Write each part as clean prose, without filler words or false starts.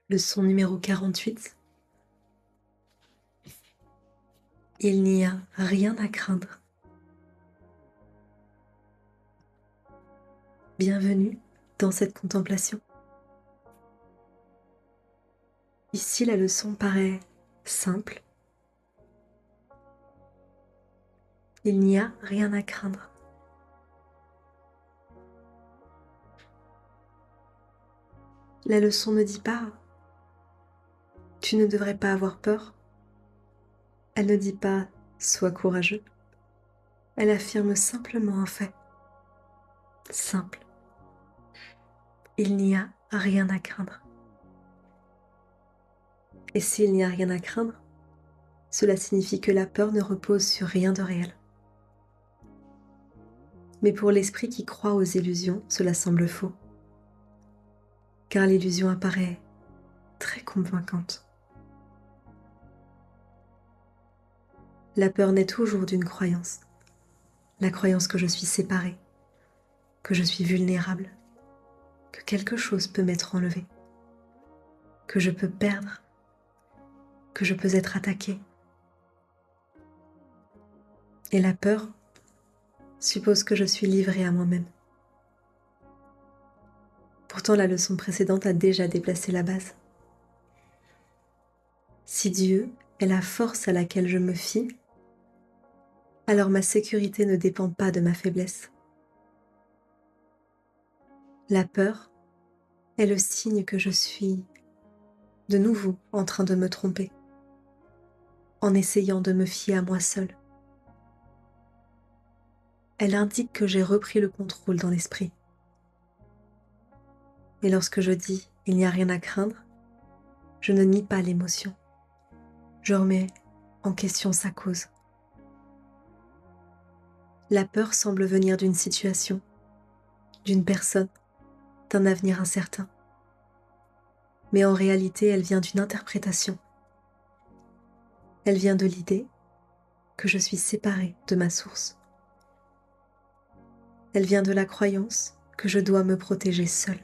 Leçon numéro 48. Il n'y a rien à craindre. Bienvenue dans cette contemplation. Ici, la leçon paraît simple. Il n'y a rien à craindre. La leçon ne dit pas « tu ne devrais pas avoir peur ». Elle ne dit pas « sois courageux ». Elle affirme simplement un fait. Simple. Il n'y a rien à craindre. Et s'il n'y a rien à craindre, cela signifie que la peur ne repose sur rien de réel. Mais pour l'esprit qui croit aux illusions, cela semble faux. Car l'illusion apparaît très convaincante. La peur naît toujours d'une croyance. La croyance que je suis séparée, que je suis vulnérable, que quelque chose peut m'être enlevé, que je peux perdre, que je peux être attaquée. Et la peur suppose que je suis livrée à moi-même. Pourtant, la leçon précédente a déjà déplacé la base. Si Dieu est la force à laquelle je me fie, alors ma sécurité ne dépend pas de ma faiblesse. La peur est le signe que je suis de nouveau en train de me tromper, en essayant de me fier à moi seule. Elle indique que j'ai repris le contrôle dans l'esprit. Et lorsque je dis « il n'y a rien à craindre », je ne nie pas l'émotion. Je remets en question sa cause. La peur semble venir d'une situation, d'une personne, d'un avenir incertain. Mais en réalité, elle vient d'une interprétation. Elle vient de l'idée que je suis séparée de ma source. Elle vient de la croyance que je dois me protéger seule.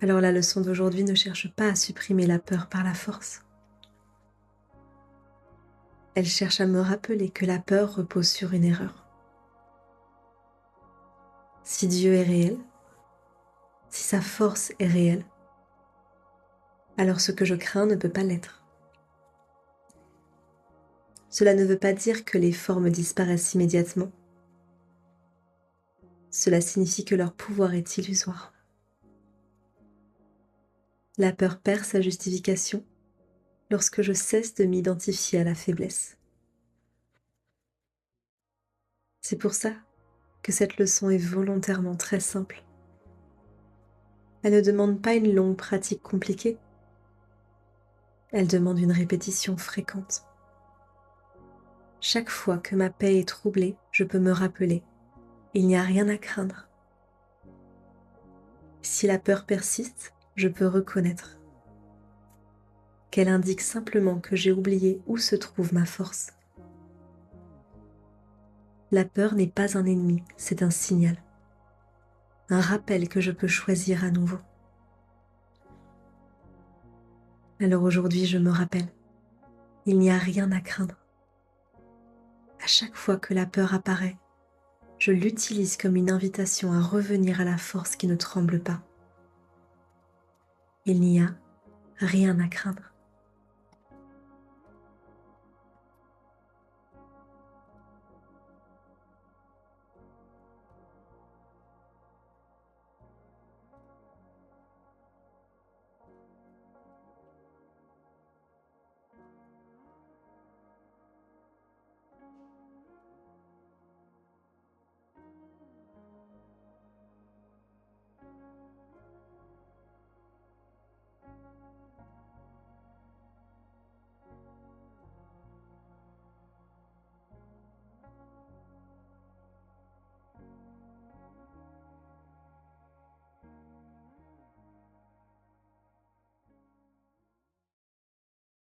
Alors la leçon d'aujourd'hui ne cherche pas à supprimer la peur par la force. Elle cherche à me rappeler que la peur repose sur une erreur. Si Dieu est réel, si sa force est réelle, alors ce que je crains ne peut pas l'être. Cela ne veut pas dire que les formes disparaissent immédiatement. Cela signifie que leur pouvoir est illusoire. La peur perd sa justification lorsque je cesse de m'identifier à la faiblesse. C'est pour ça que cette leçon est volontairement très simple. Elle ne demande pas une longue pratique compliquée. Elle demande une répétition fréquente. Chaque fois que ma paix est troublée, je peux me rappeler, il n'y a rien à craindre. Si la peur persiste, je peux reconnaître qu'elle indique simplement que j'ai oublié où se trouve ma force. La peur n'est pas un ennemi, c'est un signal, un rappel que je peux choisir à nouveau. Alors aujourd'hui, je me rappelle, il n'y a rien à craindre. À chaque fois que la peur apparaît, je l'utilise comme une invitation à revenir à la force qui ne tremble pas. Il n'y a rien à craindre.